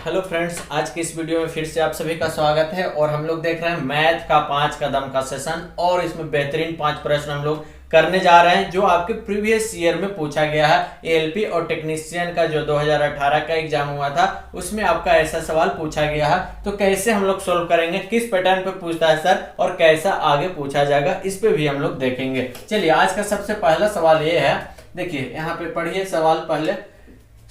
Hello friends, आज की इस वीडियो में फिर से आप सभी का स्वागत है। और हम लोग देख रहे हैं मैथ का 5 कदम का सेशन और इसमें बेहतरीन 5 प्रश्न हम लोग करने जा रहे हैं जो आपके प्रीवियस ईयर में पूछा गया है। एएलपी और टेक्नीशियन का जो 2018 का एग्जाम हुआ था उसमें आपका ऐसा सवाल पूछा गया है। तो कैसे हम लोग सोल्व करेंगे, किस पैटर्न पे पूछता है सर और कैसा आगे पूछा जाएगा, इस पे भी हम लोग देखेंगे। चलिए, आज का सबसे पहला सवाल ये है। देखिए यहाँ पे पढ़िए सवाल पहले।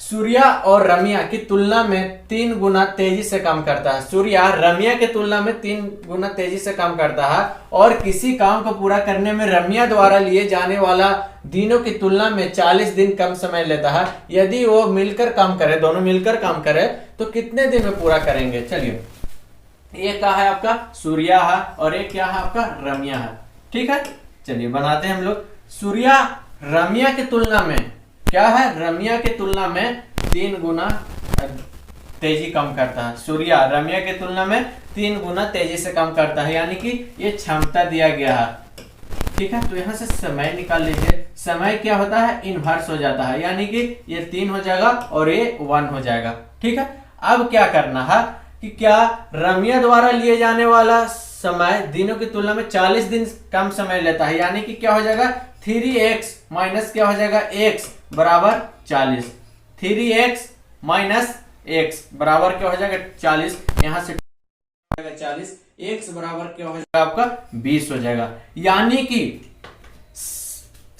सूर्या और रम्या की तुलना में 3 गुना तेजी से काम करता है। सूर्या रम्या की तुलना में 3 गुना तेजी से काम करता है और किसी काम को पूरा करने में रम्या द्वारा लिए जाने वाला दिनों की तुलना में 40 दिन कम समय लेता है। यदि वो मिलकर काम करे, दोनों मिलकर काम करे तो कितने दिन में पूरा करेंगे। चलिए, ये क्या है आपका सूर्या है और एक क्या है आपका रम्या है। ठीक है, चलिए बनाते हैं हम लोग। सूर्या रम्या की तुलना में क्या है, रम्या की तुलना में 3 गुना तेजी कम करता है। सूर्या रम्या की तुलना में 3 गुना तेजी से कम करता है, यानी कि ये क्षमता दिया गया है। ठीक है, तो यहां से समय निकाल लीजिए। समय क्या होता है, इनवर्स हो जाता है, यानी कि ये 3 हो जाएगा और ये 1 हो जाएगा। ठीक है, अब क्या करना है कि क्या रम्या द्वारा लिए जाने वाला समय दिनों की तुलना में 40 दिन कम समय लेता है, यानी कि क्या हो जाएगा 3x माइनस क्या हो जाएगा x बराबर 40। 3x माइनस x बराबर क्या हो जाएगा 40। यहां से 40, x बराबर क्या हो जाएगा आपका 20 हो जाएगा। यानी कि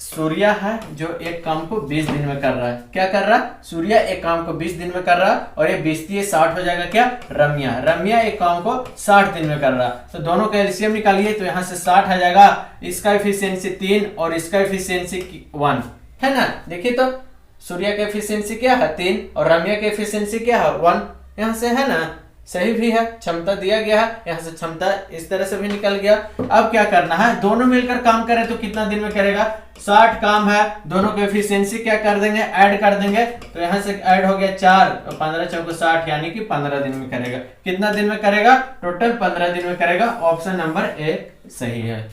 सूर्या है जो एक काम को 20 दिन में कर रहा है। क्या कर रहा है, सूर्या एक काम को 20 दिन में कर रहा है और ये 20 30 60 हो जाएगा क्या, रम्या एक काम को 60 दिन में कर रहा है। तो दोनों का एलसीएम निकालिए, तो यहाँ से 60 आ जाएगा। इसका एफिशिएंसी 3 और इसका एफिशिएंसी 1 है ना। देखिए तो सूर्या का एफिशिएंसी क्या है 3 और रम्या का एफिशिएंसी क्या है 1। यहाँ से है ना, सही भी है, क्षमता दिया गया है, यहाँ से क्षमता इस तरह से भी निकल गया। अब क्या करना है, दोनों मिलकर काम करें तो कितना दिन में करेगा, 60 काम है, दोनों के एफिशिएंसी क्या कर देंगे, ऐड कर देंगे। तो यहाँ से ऐड हो गया 4 और 15 चौको 60, यानी कि 15 दिन में करेगा। कितना दिन में करेगा, टोटल 15 दिन में करेगा। ऑप्शन नंबर 1 सही है।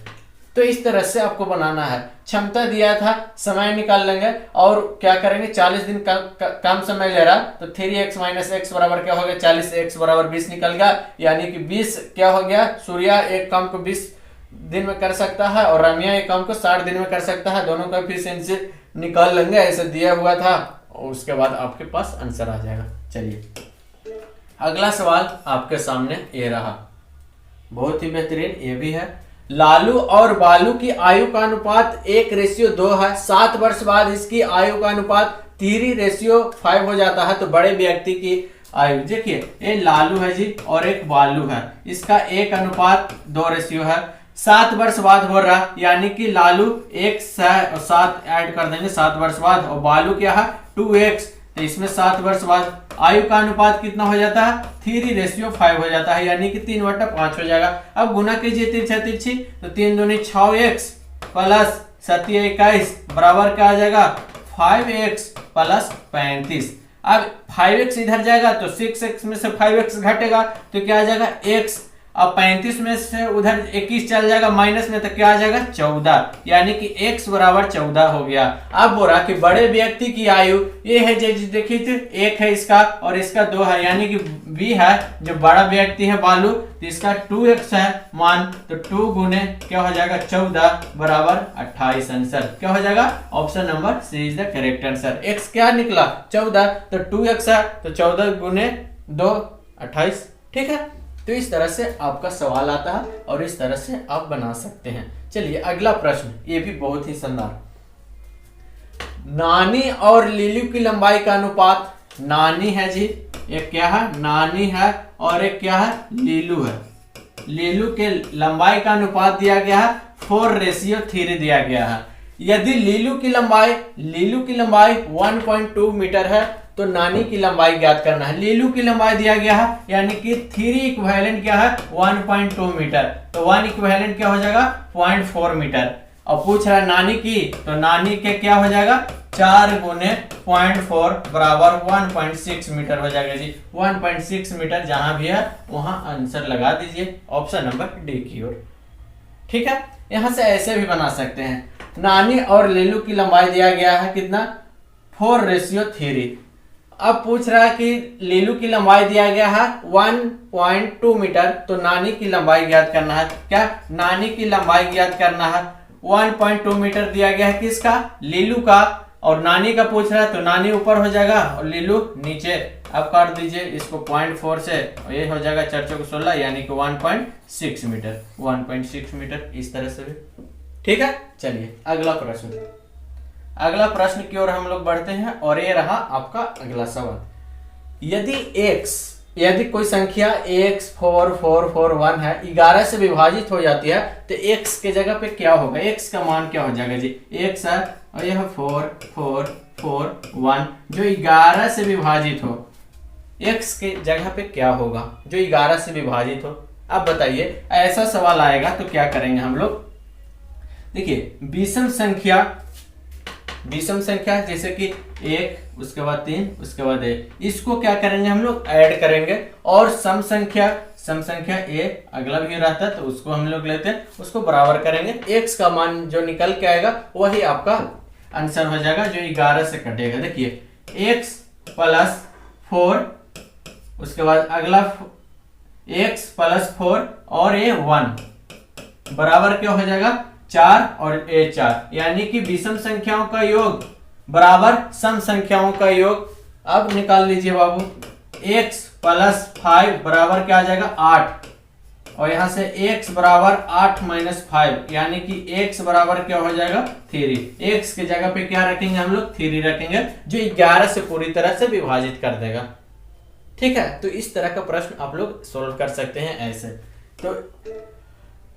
तो इस तरह से आपको बनाना है। क्षमता दिया था, समय निकाल लेंगे और क्या करेंगे, 40 दिन कम समय ले रहा तो 3x माइनस x बराबर क्या हो गया 40, x बराबर 20 निकल गया। यानी कि 20 क्या हो गया, सूर्या एक काम को 20 दिन में कर सकता है और रम्या एक काम को 60 दिन में कर सकता है। दोनों का एफिशिएंसी निकाल लेंगे, ऐसे दिया हुआ था और उसके बाद आपके पास आंसर आ जाएगा। चलिए, अगला सवाल आपके सामने ये रहा, बहुत ही बेहतरीन ये भी है। लालू और बालू की आयु का अनुपात 1:2 है। 7 वर्ष बाद इसकी आयु का अनुपात 3:5 हो जाता है। तो बड़े व्यक्ति की आयु, देखिए ये लालू है जी और एक बालू है, इसका 1:2 है। 7 वर्ष बाद हो रहा, यानी कि लालू 1 और 7 ऐड कर देंगे 7 वर्ष बाद, और बालू क्या है 2x, तो इसमें 7 वर्ष बाद आयु का अनुपात कितना हो जाता है 3:5 हो जाता है, यानी कि 3/5 हो जाएगा। अब गुना कीजिए तिरछा तिरछी, तो 3 दूनी 6x प्लस 7 21 बराबर क्या आ जाएगा 5x प्लस 35। अब 5x इधर जाएगा तो 6x में से 5x घटेगा तो क्या आ जाएगा x। अब 35 में से उधर 21 चल जाएगा माइनस में, तो क्या आ जाएगा 14, यानी कि x बराबर 14 हो गया। अब बोला कि बड़े व्यक्ति की आयु ये है, देखिए तो 1 है इसका और इसका 2 है, यानी कि b है जो बड़ा व्यक्ति है बालू, तो इसका 2x है मान, तो 2 गुने क्या हो जाएगा 14 बराबर 28। आंसर क्या हो जाएगा, option number C is the correct answer. x क्या निकला 14, तो 2x है, तो 14 गुने 2 28। ठीक है, तो इस तरह से आपका सवाल आता है और इस तरह से आप बना सकते हैं। चलिए अगला प्रश्न, ये भी बहुत ही शानदार। नानी और लीलू की लंबाई का अनुपात, नानी है जी, एक क्या है नानी है और एक क्या है लीलू है। लीलू के लंबाई का अनुपात दिया गया है 4:3 दिया गया है। यदि लीलू की लंबाई 1.2 मीटर है तो नानी की लंबाई ज्ञात करना है। लीलू की लंबाई दिया गया है, यानी कि 3 इक्विवेलेंट क्या है 1.2 मीटर, तो 1 इक्विवेलेंट क्या हो जाएगा 0.4 मीटर। और पूछ रहा है नानी की, तो नानी के क्या हो जाएगा 4 गुने 0.4 बराबर 1.6 मीटर हो जाएगा जी। 1.6 मीटर जहां भी है वहां आंसर लगा दीजिए, ऑप्शन नंबर डी की ओर। ठीक है, यहां से ऐसे भी बना सकते हैं। नानी और लीलू की लंबाई दिया गया है कितना 4:3। अब पूछ रहा है कि लीलू की लंबाई दिया गया है 1.2 मीटर, तो नानी की लंबाई ज्ञात करना है। क्या? नानी की लंबाई ज्ञात करना है। 1.2 मीटर दिया गया है किसका? लीलू का। और नानी का पूछ रहा है तो नानी ऊपर हो जाएगा और लीलू नीचे। अब काट दीजिए इसको 0.4 से, और ये हो जाएगा 4 चौक 16 यानी कि 1.6 मीटर। 1.6 मीटर इस तरह से भी। ठीक है, चलिए अगला प्रश्न। अगला प्रश्न की ओर हम लोग बढ़ते हैं और ये रहा आपका अगला सवाल। यदि कोई संख्या x 4 4 4 1 है, 11 से विभाजित हो जाती है, तो x के जगह पे क्या होगा? x का मान क्या हो जाएगा जी? x है और यह 4 4 4 1 जो 11 से विभाजित हो, x के जगह पे क्या होगा जो 11 से विभाजित हो? अब बताइए, ऐसा सवाल आएगा तो क्या करेंगे हम लोग? देखिए, विषम संख्या जैसे कि 1, उसके बाद 3, उसके बाद 1, इसको क्या करेंगे हम लोग? ऐड करेंगे। और सम संख्या a अगला भी रहता है तो उसको हम लोग लेते हैं, उसको बराबर करेंगे। x का मान जो निकल के आएगा वही आपका आंसर हो जाएगा जो 11 से कटेगा। देखिए x प्लस 4, उसके बाद अगला x प्लस 4 और ये 1 बराबर क्या हो जाएगा? 4 और a 4, यानी कि विषम संख्याओं का योग बराबर सम संख्याओं का योग। अब निकाल लीजिए बाबू, x प्लस 5 बराबर क्या आ जाएगा? 8, और यहां से x बराबर 8 माइनस 5 यानी कि x बराबर क्या हो जाएगा? 3। x के जगह पे क्या रखेंगे हम लोग? 3 रखेंगे जो 11 से पूरी तरह से विभाजित कर देगा। ठीक है, तो इस तरह का प्रश्न आप लोग सोल्व कर सकते हैं ऐसे। तो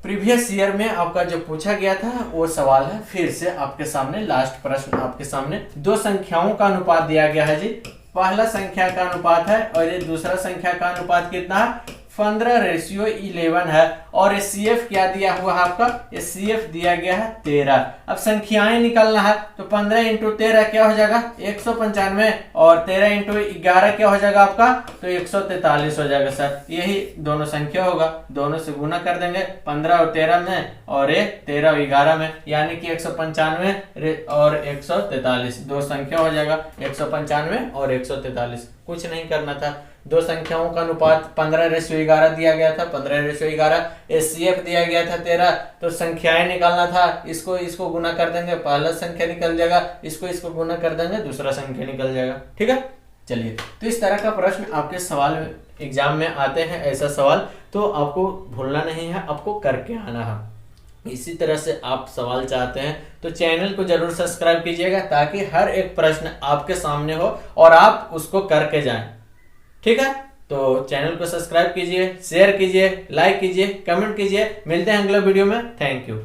प्रीवियस ईयर में आपका जो पूछा गया था वो सवाल है फिर से आपके सामने। लास्ट प्रश्न आपके सामने, दो संख्याओं का अनुपात दिया गया है जी। पहला संख्या का अनुपात है और ये दूसरा संख्या का अनुपात कितना है? 15:11 है। और CF क्या दिया हुआ है आपका? ये CF दिया गया है 13। अब संख्याएं निकालना है तो 15 × 13 क्या हो जाएगा? 195, और 13 × 11 क्या हो जाएगा आपका? तो 143 हो जाएगा सर। यही दोनों संख्या होगा, दोनों से गुना कर देंगे 15 और 13 में, और ये 13 और 11 में, यानी कि 195 और 143 दो संख्या हो जाएगा। 195 और 143, कुछ नहीं करना था। दो संख्याओं का अनुपात 15:11 दिया गया था। 15:11 CF दिया गया था 13, तो संख्याएं निकालना था। इसको गुना कर देंगे, पहला संख्या निकल जाएगा, इसको गुना कर देंगे, दूसरा संख्या निकल जाएगा। ठीक है, चलिए। तो इस तरह का प्रश्न आपके सवाल एग्जाम में आते हैं। ऐसा सवाल तो आपको भूलना नहीं है, आपको करके आना है। इसी तरह से आप सवाल चाहते हैं तो चैनल को जरूर सब्सक्राइब कीजिएगा, ताकि हर एक प्रश्न आपके सामने हो और आप उसको करके जाएं। ठीक है, तो चैनल को सब्सक्राइब कीजिए, शेयर कीजिए, लाइक कीजिए, कमेंट कीजिए। मिलते हैं अगले वीडियो में। Thank you.